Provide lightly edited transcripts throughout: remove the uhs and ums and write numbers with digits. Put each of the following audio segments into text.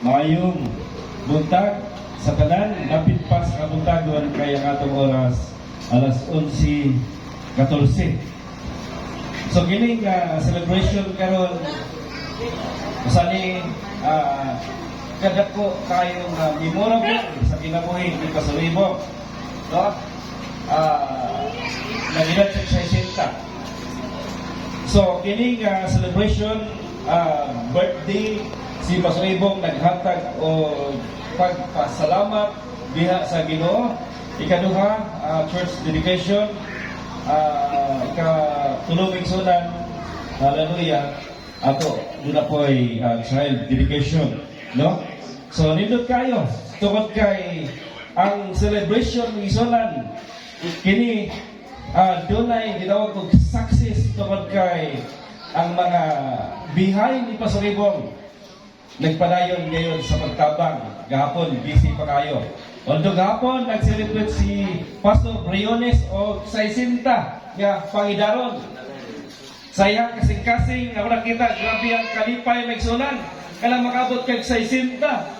Maayong buntag sa tanan, napit pa sa kabuntagon kaya ang atong oras alas 11:14. So kini nga celebration karon usani kadako kayong memorable sa kinabuhi ni Pastor Ibo. No? Nagilat sa Jacinta. So kini nga celebration birthday si Pastor Ibong naghatag o pagpasalamat diha sa Ginoo. Ikaduha, church dedication. Ikatulong igsunan, hallelujah, ato muna po ay child dedication, no? So nindot kayo tungod kay ang celebration ng igsunan kini doon ay gitawag kong success tungod kay ang mga bihay ni Pastor Ibong nagpadayon ngayon sa pagtabang. Gahapon, busy pa kayo. Although gahapon, nag-celebrate si Pastor Briones o Jacinta nga Pangidaron. Sayang kasing-kasing, ako nakita, grabe ang kalipay magsunan. Kailang makabot kay Jacinta.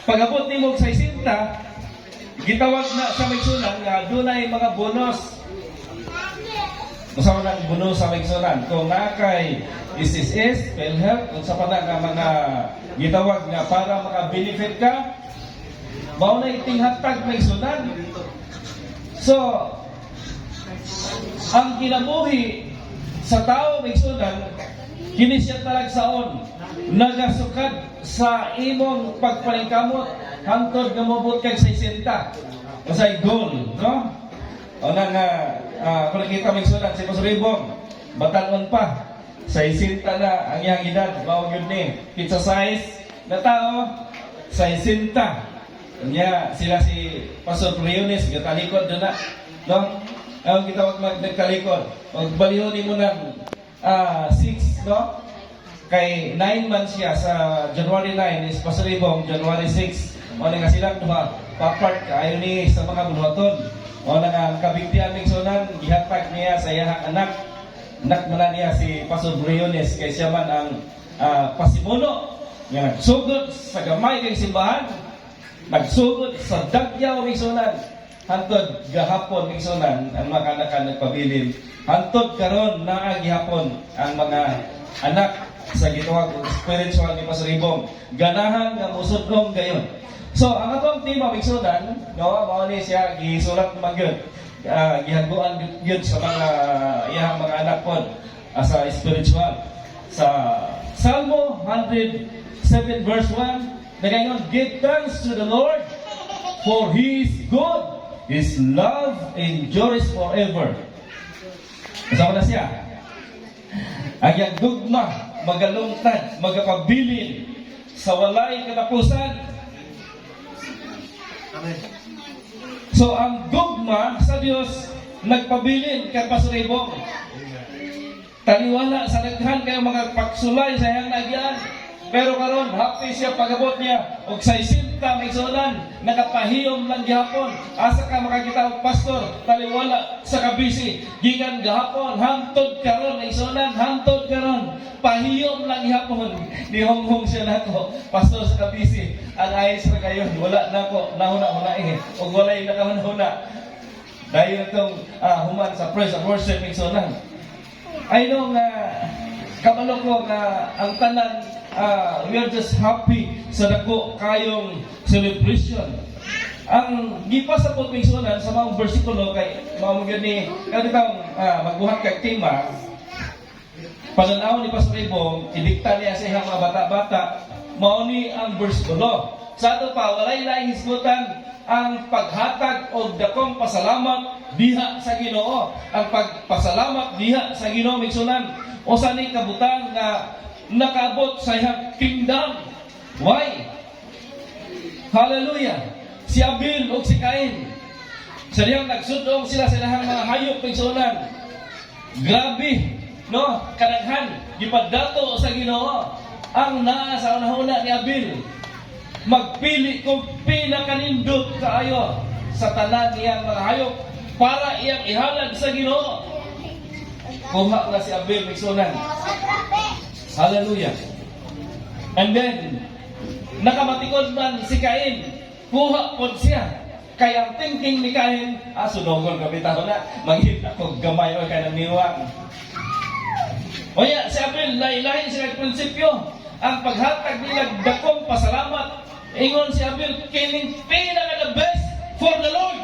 Pag-abot ni mo Jacinta, gitawag na sa magsunan nga doon ay mga bonus. Masama ng bonus sa magsunan. Kung nakay SSS, PhilHealth, kung sa pana nga mga gitawag nga para maka-benefit ka, bao na itinghatag magsunan. So, ang kinabuhi sa tao magsunan, kini siya talagsaon, nagasukad sa imong pagpalingkamot, hangtod nga mabot kag 60. Usay goal, no? O na nga, kung nakita magsunan, si Pastor Ibong, batanon pa. 60 na ang iyang edad, bawang yun ni. Pizza size na tao, 60. Kanya sila si Pastor Briones, gatalikod doon na. No? Ang kitawag nagtalikod. Magbalihon mo ng 6, no? Kay 9 months siya sa January 9 is Pastor Ibong, January 6. O na nga silang duha, papart kaayon ni sa mga bunuhaton. O na nga kabigtian ng sunan, gihatag niya sa iyang anak. Anak man niya si Pastor Briones kay siya man ang pasimuno nga nagsugod sa gamay kay simbahan, nagsugod sa dagyaw ng sunan, hantod gahapon ng sunan ang mga anak nagpabilin, hantod karon naa gihapon ang mga anak sa gitawag spiritual ni Pastor Ibong. Ganahan nga musudlong gayon. So ang atong tema ng sunan, no, mao ni siya gisulat naman gyud. Gihaguan yun sa mga iyang mga anak po sa spiritual. Sa Salmo 107 verse 1, nagayon, give thanks to the Lord, for He is good, His love endures forever. Kasama na siya. Ang iyang dugma, magalungtad, magapabilin, sa walay katapusan. Amen. So, ang dogma sa Diyos, nagpabilin kay Pastor Ibong. Taliwala sa naghan kayo mga pagsulay sa iyang nagyan. Pero karon happy siya pagabot niya. Og sa isinta, may sunan, nakapahiyom lang gihapon. Asa ka makakita og pastor, taliwala sa kabisi. Gikan gahapon, hantod karon, may sunan, hantod karon. Pahiyom lang gihapon. Nihonghong siya nako, pastor sa kabisi. Ang ayos na kayo, wala na ko, nahuna-huna o walay nakahuna. Dahil itong human sa praise and worship, may sunan. I know nga, kabalo ko nga ang tanan, we are just happy sa dako kayong celebration. Ang gipasabot ng sunan sa mga bersikulo kay mao gani kaditong magbuhat kay tema. Pananaw ni Pastor Ibong, idikta niya sa iyang mga bata-bata, mao ni ang bersikulo. Sa ato pa walay laing hisgutan ang paghatag og dakong pasalamat diha sa Ginoo. Ang pagpasalamat diha sa Ginoo migsunan usa ni kabutang nga nakaabot sa iyang kingdom. Why? Hallelujah! Si Abel o si Cain, sa diyang nagsudong sila sa ilahang mga hayop pigsunan. Grabe, no? Kadaghan, gipadato sa Ginoo ang naa sa unahuna ni Abel. Magpili kung pinakanindot kaayo sa tanan niyang mga hayop para iyang ihalag sa Ginoo. Kuha na si Abel migsunan. Hallelujah. And then, nakamatikod man si Cain, kuha pod siya. Kaya ang thinking ni Cain, sunogon kami tao na, manghita ko gamay o kaya niwang. O ya, si Abel, lahi-lahi sila prinsipyo. Ang paghatag nila dakong pasalamat, ingon si Abel, kining pinaka the best for the Lord.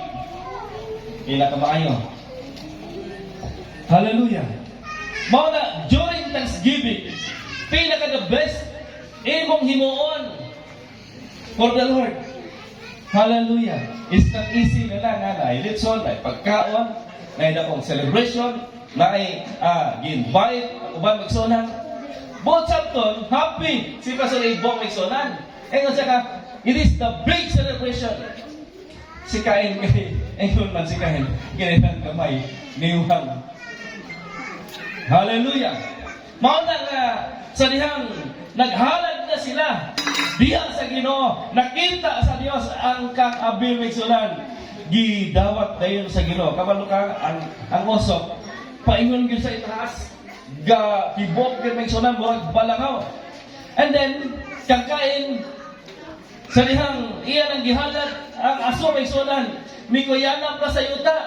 Pinaka maayo. Hallelujah. Mao na, during Thanksgiving, pinaka the best, imong himuon for the Lord. Hallelujah. It's not easy na lang, na ilitson, na pagkaon, na akong celebration, na ay gi-invite, uban magsunan. Both Sabton, happy si Pastor Ibong magsunan. Ngayon siya ka, it is the big celebration. Si Cain, ngayon man si Cain, ginitang kamay, niwang. Hallelujah. Mauna nga, sa dihang naghalad na sila diha sa Ginoo, nakita sa Dios ang kang Abel migsunan, gidawat dayon sa Ginoo. Kabalo ka ang osok paingon gyud sa itaas, ga tibok gyud migsunan murag balangaw. And then kang Cain sa dihang iya nang gihalad ang aso migsunan, mikuyanap na sa yuta,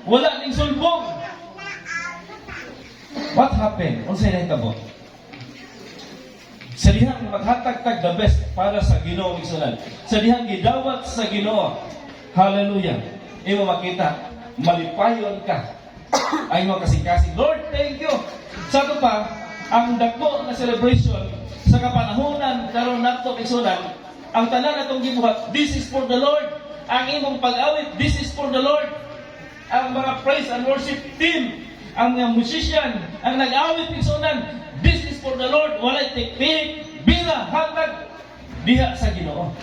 wala ning sulbong. What happened? Unsay nahitabo? Sa dihang maghatag-tag the best para sa Ginoo migsunan. Sa dihang gidawat sa Ginoo. Hallelujah. Imo makita, malipayon ka. Ay mo kasing-kasing. Lord, thank you. Sa ito pa, ang dako na celebration sa kapanahunan karon nato migsunan, ang tanan natong gibuhat, this is for the Lord. Ang imong pag-awit, this is for the Lord. Ang mga praise and worship team, ang mga musician, ang nag-awit migsunan, this is for the Lord. Walay teknik, bira, hatag, diha sa Ginoo.